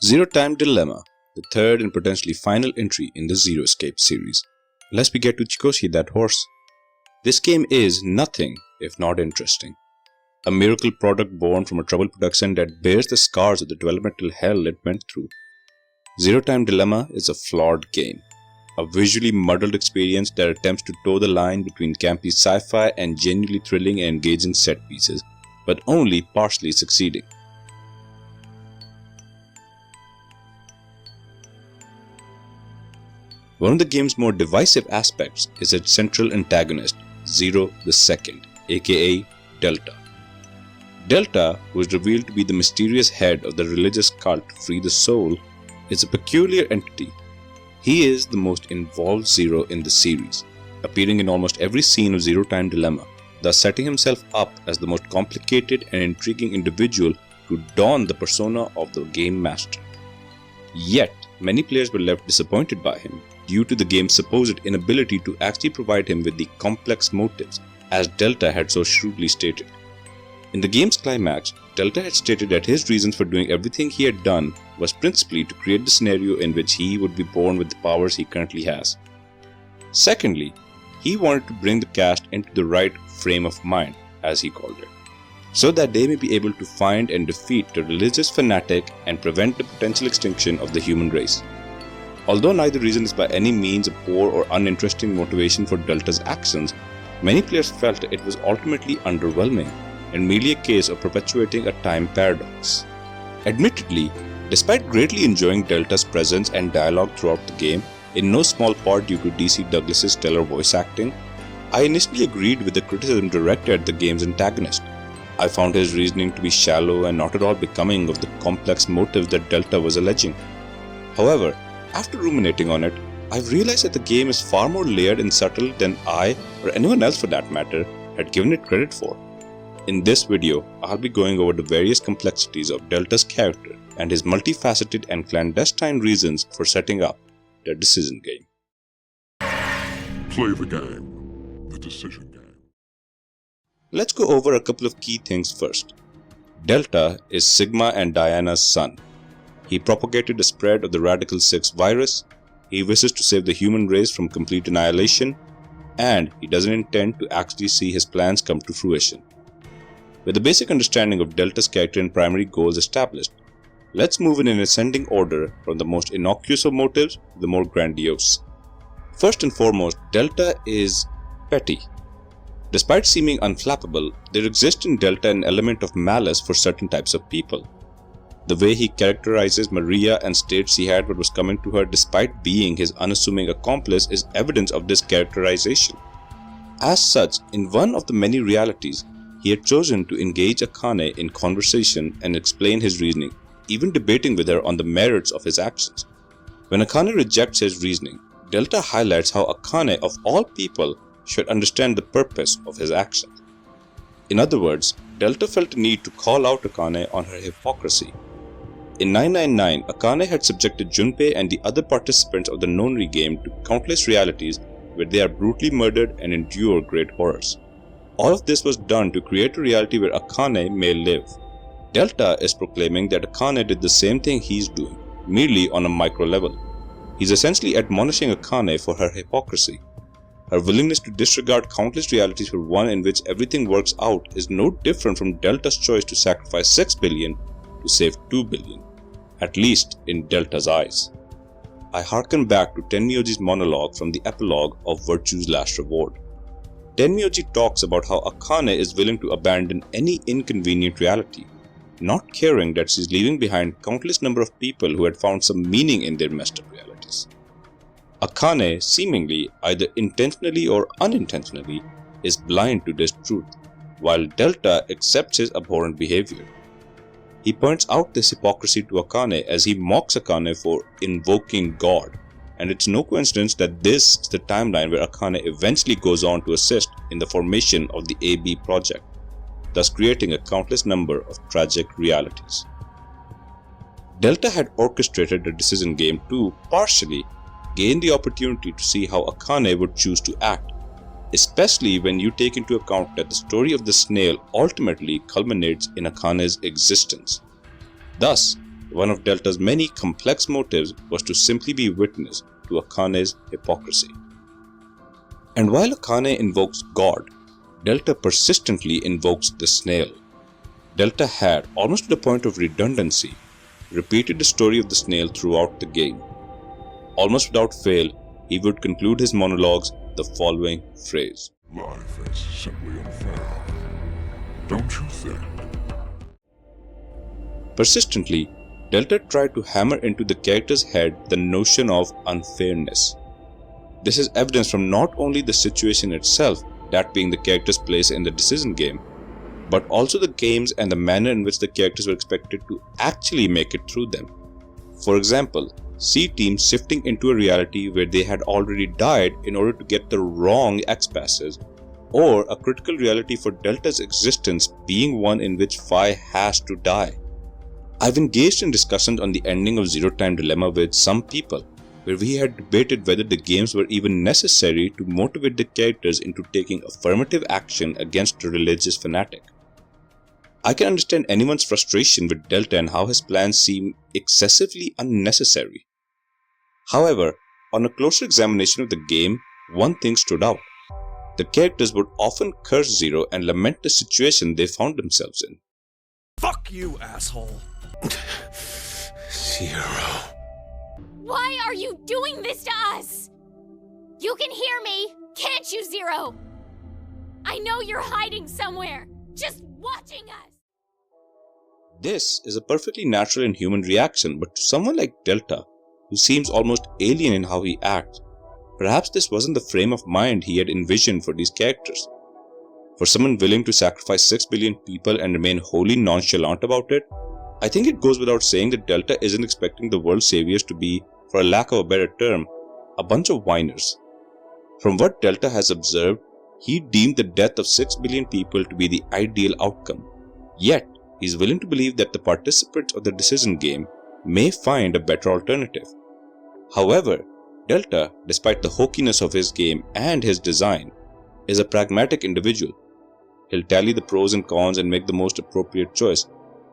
Zero Time Dilemma, the third and potentially final entry in the Zero Escape series. Lest we get to Chikoshi that horse. This game is nothing if not interesting. A miracle product born from a troubled production that bears the scars of the developmental hell it went through. Zero Time Dilemma is a flawed game. A visually muddled experience that attempts to toe the line between campy sci-fi and genuinely thrilling and engaging set pieces, but only partially succeeding. One of the game's more divisive aspects is its central antagonist, Zero the Second, aka Delta. Delta, who is revealed to be the mysterious head of the religious cult Free the Soul, is a peculiar entity. He is the most involved Zero in the series, appearing in almost every scene of Zero Time Dilemma, thus setting himself up as the most complicated and intriguing individual to don the persona of the game master. Yet, many players were left disappointed by him due to the game's supposed inability to actually provide him with the complex motives, as Delta had so shrewdly stated. In the game's climax, Delta had stated that his reasons for doing everything he had done was principally to create the scenario in which he would be born with the powers he currently has. Secondly, he wanted to bring the cast into the right frame of mind, as he called it, so that they may be able to find and defeat the religious fanatic and prevent the potential extinction of the human race. Although neither reason is by any means a poor or uninteresting motivation for Delta's actions, many players felt that it was ultimately underwhelming and merely a case of perpetuating a time paradox. Admittedly, despite greatly enjoying Delta's presence and dialogue throughout the game, in no small part due to DC Douglas's stellar voice acting, I initially agreed with the criticism directed at the game's antagonist. I found his reasoning to be shallow and not at all becoming of the complex motives that Delta was alleging. However, after ruminating on it, I've realized that the game is far more layered and subtle than I, or anyone else for that matter, had given it credit for. In this video, I'll be going over the various complexities of Delta's character and his multifaceted and clandestine reasons for setting up the decision game. Play the game. The decision game. Let's go over a couple of key things first. Delta is Sigma and Diana's son. He propagated the spread of the Radical 6 virus, he wishes to save the human race from complete annihilation, and he doesn't intend to actually see his plans come to fruition. With the basic understanding of Delta's character and primary goals established, let's move in an ascending order from the most innocuous of motives to the more grandiose. First and foremost, Delta is petty. Despite seeming unflappable, there exists in Delta an element of malice for certain types of people. The way he characterizes Maria and states he had what was coming to her despite being his unassuming accomplice is evidence of this characterization. As such, in one of the many realities, he had chosen to engage Akane in conversation and explain his reasoning, even debating with her on the merits of his actions. When Akane rejects his reasoning, Delta highlights how Akane, of all people, should understand the purpose of his actions. In other words, Delta felt a need to call out Akane on her hypocrisy. In 999, Akane had subjected Junpei and the other participants of the Nonri game to countless realities where they are brutally murdered and endure great horrors. All of this was done to create a reality where Akane may live. Delta is proclaiming that Akane did the same thing he's doing, merely on a micro level. He's essentially admonishing Akane for her hypocrisy. Her willingness to disregard countless realities for one in which everything works out is no different from Delta's choice to sacrifice 6 billion to save 2 billion, at least in Delta's eyes. I harken back to Tenmyoji's monologue from the epilogue of Virtue's Last Reward. Tenmyoji talks about how Akane is willing to abandon any inconvenient reality, not caring that she's leaving behind countless number of people who had found some meaning in their messed up realities. Akane, seemingly either intentionally or unintentionally, is blind to this truth, while Delta accepts his abhorrent behavior. He points out this hypocrisy to Akane as he mocks Akane for invoking God, and it's no coincidence that this is the timeline where Akane eventually goes on to assist in the formation of the AB project, thus creating a countless number of tragic realities. Delta had orchestrated the decision game to, partially, gain the opportunity to see how Akane would choose to act, especially when you take into account that the story of the snail ultimately culminates in Akane's existence. Thus, one of Delta's many complex motives was to simply be witness to Akane's hypocrisy. And while Akane invokes God, Delta persistently invokes the snail. Delta had, almost to the point of redundancy, repeated the story of the snail throughout the game. Almost without fail, he would conclude his monologues the following phrase: Life is simply unfair. Don't you think? Persistently, Delta tried to hammer into the character's head the notion of unfairness. This is evidence from not only the situation itself, that being the character's place in the decision game, but also the games and the manner in which the characters were expected to actually make it through them. For example, see teams shifting into a reality where they had already died in order to get the wrong X passes, or a critical reality for Delta's existence being one in which Phi has to die. I've engaged in discussions on the ending of Zero Time Dilemma with some people, where we had debated whether the games were even necessary to motivate the characters into taking affirmative action against a religious fanatic. I can understand anyone's frustration with Delta and how his plans seem excessively unnecessary. However, on a closer examination of the game, one thing stood out. The characters would often curse Zero and lament the situation they found themselves in. Fuck you, asshole! Zero. Why are you doing this to us? You can hear me, can't you, Zero? I know you're hiding somewhere, just watching us. This is a perfectly natural and human reaction, but to someone like Delta, who seems almost alien in how he acts, perhaps this wasn't the frame of mind he had envisioned for these characters. For someone willing to sacrifice 6 billion people and remain wholly nonchalant about it, I think it goes without saying that Delta isn't expecting the world saviors to be, for a lack of a better term, a bunch of whiners. From what Delta has observed, he deemed the death of 6 billion people to be the ideal outcome. Yet, he is willing to believe that the participants of the decision game may find a better alternative. However, Delta, despite the hokiness of his game and his design, is a pragmatic individual. He'll tally the pros and cons and make the most appropriate choice.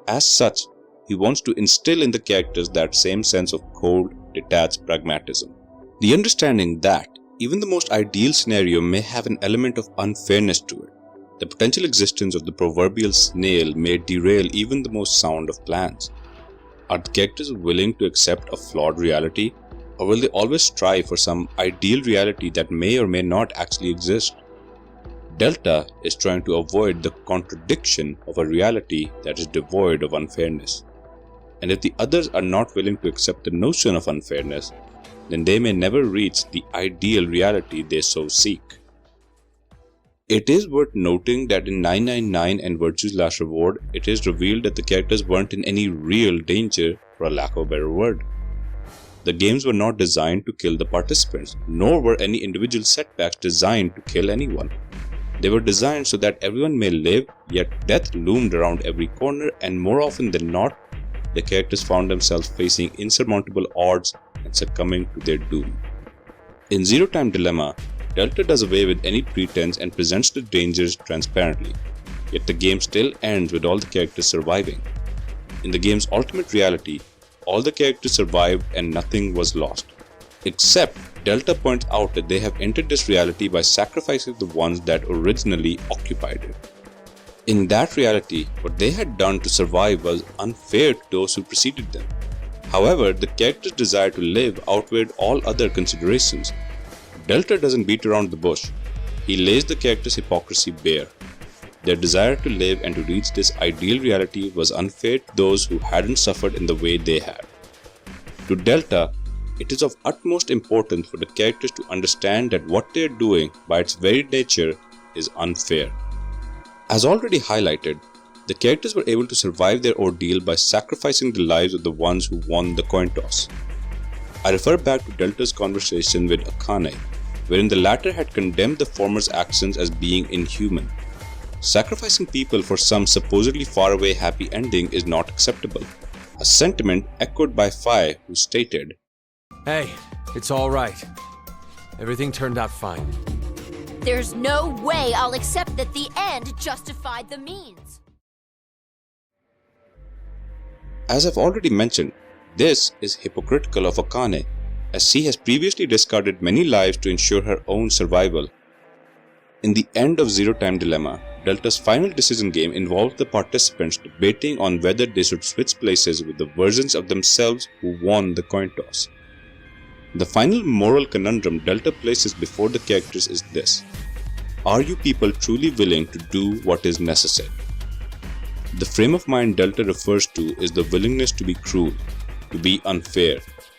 As such, he wants to instill in the characters that same sense of cold, detached pragmatism. The understanding that even the most ideal scenario may have an element of unfairness to it. The potential existence of the proverbial snail may derail even the most sound of plans. Are the characters willing to accept a flawed reality, or will they always strive for some ideal reality that may or may not actually exist? Delta is trying to avoid the contradiction of a reality that is devoid of unfairness. And if the others are not willing to accept the notion of unfairness, then they may never reach the ideal reality they so seek. It is worth noting that in 999 and Virtue's Last Reward, it is revealed that the characters weren't in any real danger, for a lack of a better word. The games were not designed to kill the participants, nor were any individual setbacks designed to kill anyone. They were designed so that everyone may live, yet death loomed around every corner, and more often than not, the characters found themselves facing insurmountable odds and succumbing to their doom. In Zero Time Dilemma, Delta does away with any pretense and presents the dangers transparently, yet the game still ends with all the characters surviving. In the game's ultimate reality, all the characters survived and nothing was lost. Except, Delta points out that they have entered this reality by sacrificing the ones that originally occupied it. In that reality, what they had done to survive was unfair to those who preceded them. However, the characters' desire to live outweighed all other considerations. Delta doesn't beat around the bush. He lays the characters' hypocrisy bare. Their desire to live and to reach this ideal reality was unfair to those who hadn't suffered in the way they had. To Delta, it is of utmost importance for the characters to understand that what they are doing by its very nature is unfair. As already highlighted, the characters were able to survive their ordeal by sacrificing the lives of the ones who won the coin toss. I refer back to Delta's conversation with Akane, wherein the latter had condemned the former's actions as being inhuman. Sacrificing people for some supposedly faraway happy ending is not acceptable, a sentiment echoed by Phi, who stated, Hey, it's all right. Everything turned out fine. There's no way I'll accept that the end justified the means. As I've already mentioned, this is hypocritical of Akane, as she has previously discarded many lives to ensure her own survival. In the end of Zero Time Dilemma, Delta's final decision game involved the participants debating on whether they should switch places with the versions of themselves who won the coin toss. The final moral conundrum Delta places before the characters is this: are you people truly willing to do what is necessary? The frame of mind Delta refers to is the willingness to be cruel, to be unfair,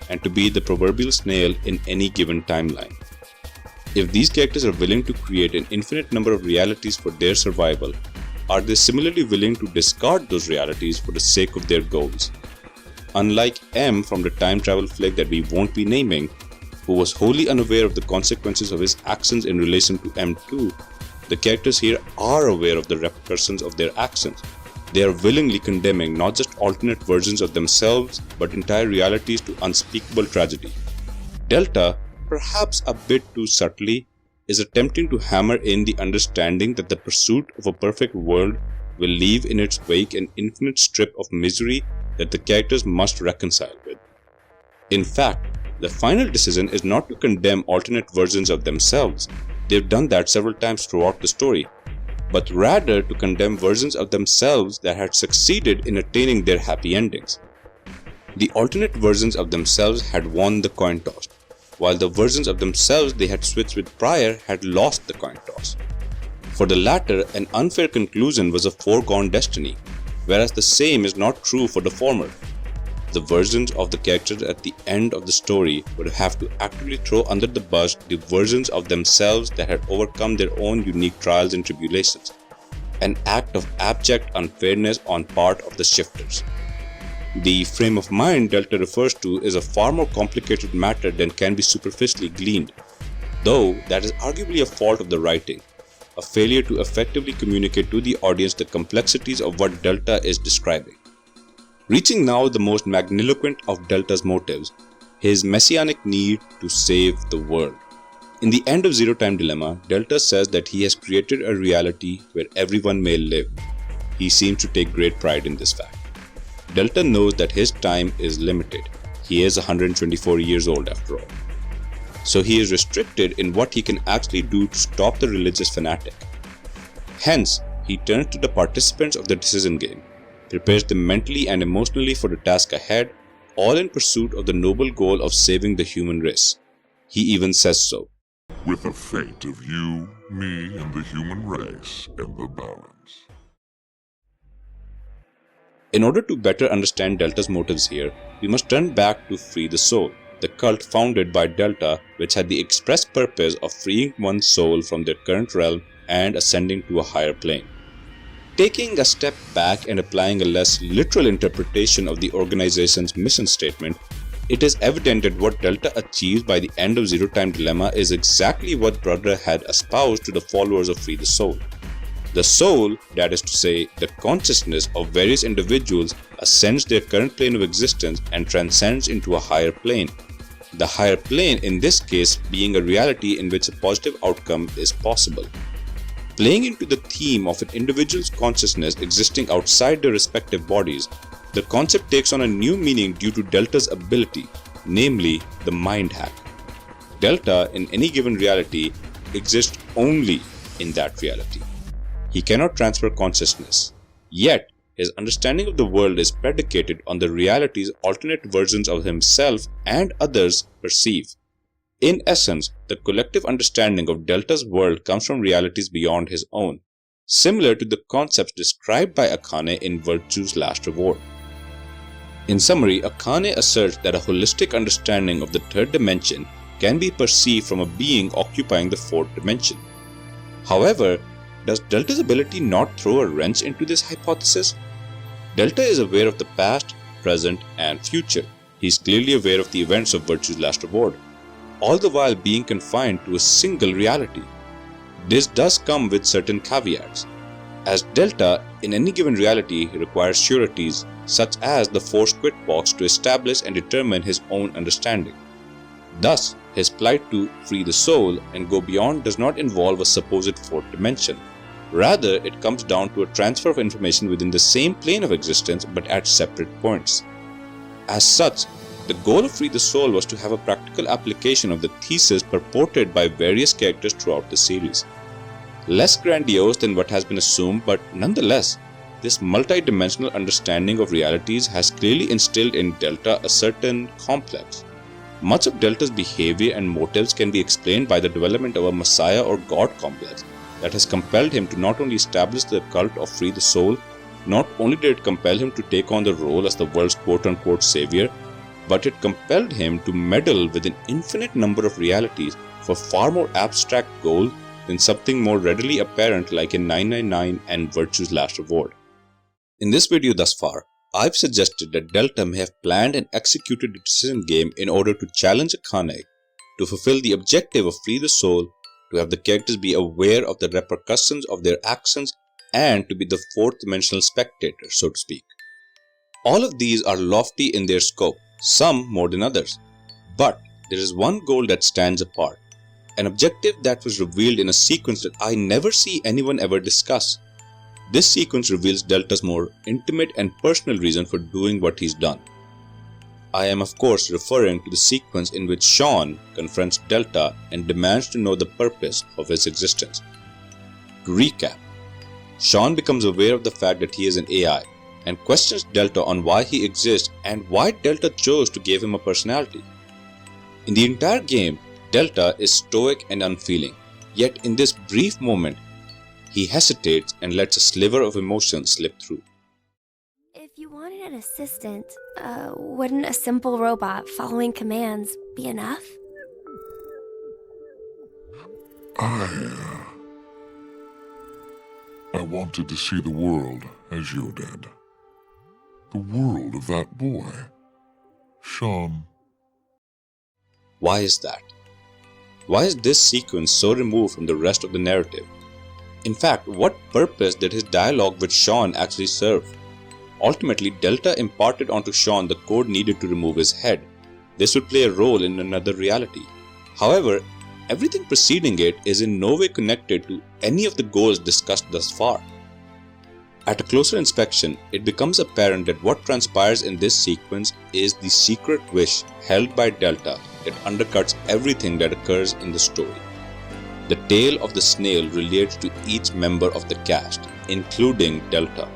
and to be the proverbial snail in any given timeline. If these characters are willing to create an infinite number of realities for their survival, are they similarly willing to discard those realities for the sake of their goals? Unlike M from the time travel flick that we won't be naming, who was wholly unaware of the consequences of his actions in relation to M2, the characters here are aware of the repercussions of their actions. They are willingly condemning not just alternate versions of themselves, but entire realities to unspeakable tragedy. Delta, perhaps a bit too subtly, is attempting to hammer in the understanding that the pursuit of a perfect world will leave in its wake an infinite strip of misery that the characters must reconcile with. In fact, the final decision is not to condemn alternate versions of themselves, they've done that several times throughout the story, but rather to condemn versions of themselves that had succeeded in attaining their happy endings. The alternate versions of themselves had won the coin toss, while the versions of themselves they had switched with prior had lost the coin toss. For the latter, an unfair conclusion was a foregone destiny, whereas the same is not true for the former. The versions of the characters at the end of the story would have to actively throw under the bus the versions of themselves that had overcome their own unique trials and tribulations, an act of abject unfairness on part of the shifters. The frame of mind Delta refers to is a far more complicated matter than can be superficially gleaned, though that is arguably a fault of the writing, a failure to effectively communicate to the audience the complexities of what Delta is describing. Reaching now the most magniloquent of Delta's motives, his messianic need to save the world. In the end of Zero Time Dilemma, Delta says that he has created a reality where everyone may live. He seems to take great pride in this fact. Delta knows that his time is limited. He is 124 years old after all. So he is restricted in what he can actually do to stop the religious fanatic. Hence, he turns to the participants of the decision game, prepares them mentally and emotionally for the task ahead, all in pursuit of the noble goal of saving the human race. He even says so. With the fate of you, me, and the human race in the balance. In order to better understand Delta's motives here, we must turn back to Free the Soul, the cult founded by Delta which had the express purpose of freeing one's soul from their current realm and ascending to a higher plane. Taking a step back and applying a less literal interpretation of the organization's mission statement, it is evident that what Delta achieves by the end of Zero Time Dilemma is exactly what Brother had espoused to the followers of Free the Soul. The soul, that is to say, the consciousness of various individuals, ascends their current plane of existence and transcends into a higher plane. The higher plane in this case being a reality in which a positive outcome is possible. Playing into the theme of an individual's consciousness existing outside their respective bodies, the concept takes on a new meaning due to Delta's ability, namely the mind hack. Delta, in any given reality, exists only in that reality. He cannot transfer consciousness, yet his understanding of the world is predicated on the realities alternate versions of himself and others perceive. In essence, the collective understanding of Delta's world comes from realities beyond his own, similar to the concepts described by Akane in Virtue's Last Reward. In summary, Akane asserts that a holistic understanding of the third dimension can be perceived from a being occupying the fourth dimension. However, does Delta's ability not throw a wrench into this hypothesis? Delta is aware of the past, present, and future. He is clearly aware of the events of Virtue's Last Reward, all the while being confined to a single reality. This does come with certain caveats, as Delta in any given reality requires sureties such as the forced quit box to establish and determine his own understanding. Thus, his plight to free the soul and go beyond does not involve a supposed fourth dimension. Rather, it comes down to a transfer of information within the same plane of existence but at separate points. As such, the goal of Free the Soul was to have a practical application of the thesis purported by various characters throughout the series. Less grandiose than what has been assumed, but nonetheless, this multi-dimensional understanding of realities has clearly instilled in Delta a certain complex. Much of Delta's behavior and motives can be explained by the development of a Messiah or God complex that has compelled him to not only establish the cult of Free the Soul, not only did it compel him to take on the role as the world's quote-unquote savior, but it compelled him to meddle with an infinite number of realities for far more abstract goals than something more readily apparent like in 999 and Virtue's Last Reward. In this video thus far, I've suggested that Delta may have planned and executed a decision game in order to challenge Akane, to fulfill the objective of Free the Soul, to have the characters be aware of the repercussions of their actions, and to be the fourth-dimensional spectator, so to speak. All of these are lofty in their scope, some more than others. But there is one goal that stands apart, an objective that was revealed in a sequence that I never see anyone ever discuss. This sequence reveals Delta's more intimate and personal reason for doing what he's done. I am of course referring to the sequence in which Sean confronts Delta and demands to know the purpose of his existence. To recap, Sean becomes aware of the fact that he is an AI and questions Delta on why he exists and why Delta chose to give him a personality. In the entire game, Delta is stoic and unfeeling, yet in this brief moment, he hesitates and lets a sliver of emotion slip through. If you wanted an assistant, wouldn't a simple robot following commands be enough? I wanted to see the world as you did. The world of that boy, Sean. Why is that? Why is this sequence so removed from the rest of the narrative? In fact, what purpose did his dialogue with Sean actually serve? Ultimately, Delta imparted onto Sean the code needed to remove his head. This would play a role in another reality. However, everything preceding it is in no way connected to any of the goals discussed thus far. At a closer inspection, it becomes apparent that what transpires in this sequence is the secret wish held by Delta that undercuts everything that occurs in the story. The tale of the snail relates to each member of the cast, including Delta.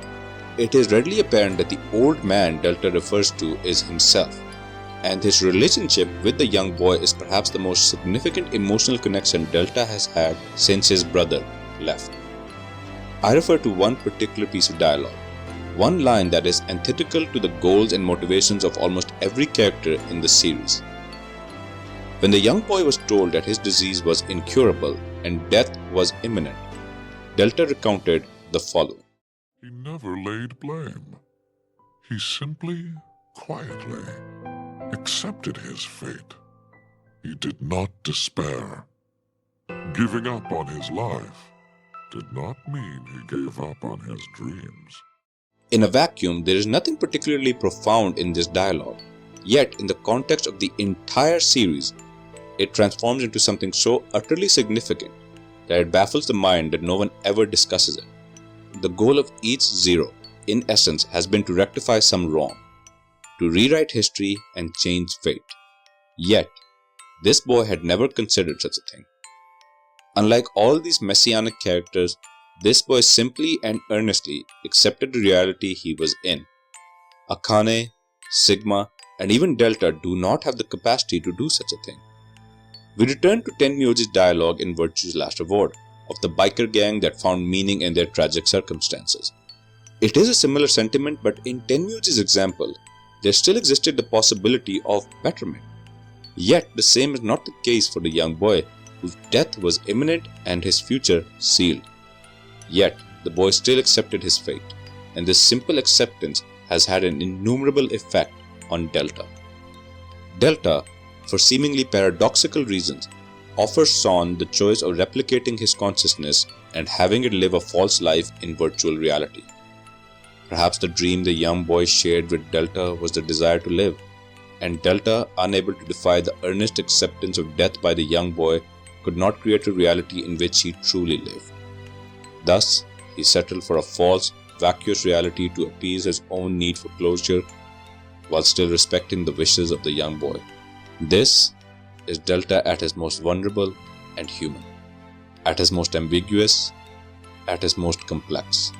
It is readily apparent that the old man Delta refers to is himself, and his relationship with the young boy is perhaps the most significant emotional connection Delta has had since his brother left. I refer to one particular piece of dialogue, one line that is antithetical to the goals and motivations of almost every character in the series. When the young boy was told that his disease was incurable and death was imminent, Delta recounted the following. He never laid blame. He simply, quietly accepted his fate. He did not despair. Giving up on his life did not mean he gave up on his dreams. In a vacuum, there is nothing particularly profound in this dialogue. Yet, in the context of the entire series, it transforms into something so utterly significant that it baffles the mind that no one ever discusses it. The goal of each Zero, in essence, has been to rectify some wrong, to rewrite history and change fate. Yet, this boy had never considered such a thing. Unlike all these messianic characters, this boy simply and earnestly accepted the reality he was in. Akane, Sigma, and even Delta do not have the capacity to do such a thing. We return to Tenmyoji's dialogue in Virtue's Last Reward, of the biker gang that found meaning in their tragic circumstances. It is a similar sentiment, but in Tenmyoji's example, there still existed the possibility of betterment. Yet the same is not the case for the young boy, whose death was imminent and his future sealed. Yet the boy still accepted his fate, and this simple acceptance has had an innumerable effect on Delta. Delta, for seemingly paradoxical reasons, offers Sean the choice of replicating his consciousness and having it live a false life in virtual reality. Perhaps the dream the young boy shared with Delta was the desire to live, and Delta, unable to defy the earnest acceptance of death by the young boy, could not create a reality in which he truly lived. Thus, he settled for a false, vacuous reality to appease his own need for closure while still respecting the wishes of the young boy. This is Delta at his most vulnerable and human, at his most ambiguous, at his most complex.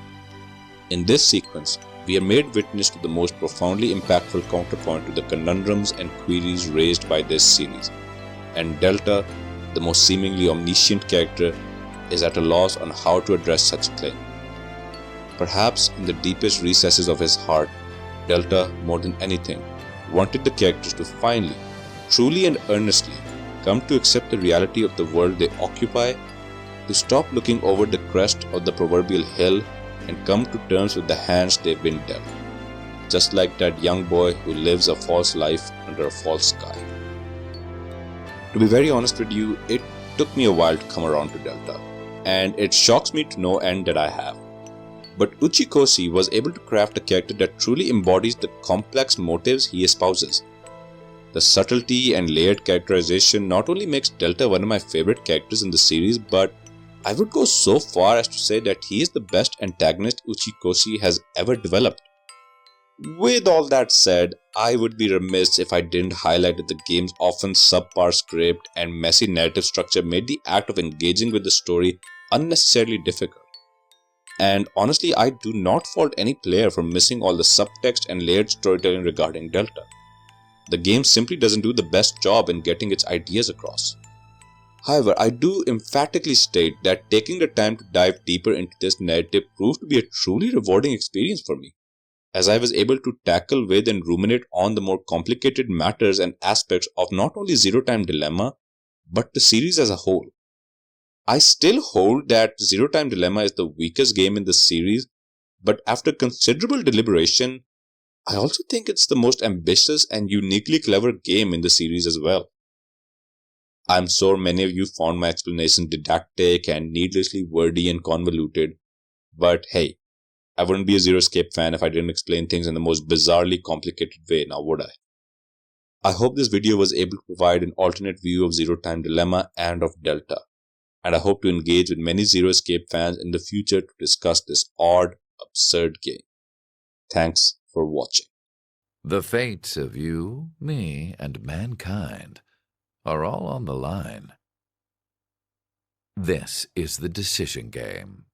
In this sequence, we are made witness to the most profoundly impactful counterpoint to the conundrums and queries raised by this series, and Delta, the most seemingly omniscient character, is at a loss on how to address such a claim. Perhaps in the deepest recesses of his heart, Delta, more than anything, wanted the characters to finally, truly and earnestly, come to accept the reality of the world they occupy, to stop looking over the crest of the proverbial hill and come to terms with the hands they've been dealt, just like that young boy who lives a false life under a false sky. To be very honest with you, it took me a while to come around to Delta, and it shocks me to no end that I have. But Uchikoshi was able to craft a character that truly embodies the complex motives he espouses. The subtlety and layered characterization not only makes Delta one of my favorite characters in the series, but I would go so far as to say that he is the best antagonist Uchikoshi has ever developed. With all that said, I would be remiss if I didn't highlight that the game's often subpar script and messy narrative structure made the act of engaging with the story unnecessarily difficult. And honestly, I do not fault any player for missing all the subtext and layered storytelling regarding Delta. The game simply doesn't do the best job in getting its ideas across. However, I do emphatically state that taking the time to dive deeper into this narrative proved to be a truly rewarding experience for me, as I was able to tackle with and ruminate on the more complicated matters and aspects of not only Zero Time Dilemma, but the series as a whole. I still hold that Zero Time Dilemma is the weakest game in the series, but after considerable deliberation, I also think it's the most ambitious and uniquely clever game in the series as well. I'm sure many of you found my explanation didactic and needlessly wordy and convoluted, but hey, I wouldn't be a Zero Escape fan if I didn't explain things in the most bizarrely complicated way, now would I? I hope this video was able to provide an alternate view of Zero Time Dilemma and of Delta, and I hope to engage with many Zero Escape fans in the future to discuss this odd, absurd game. Thanks for watching. The fates of you, me, and mankind are all on the line. This is the decision game.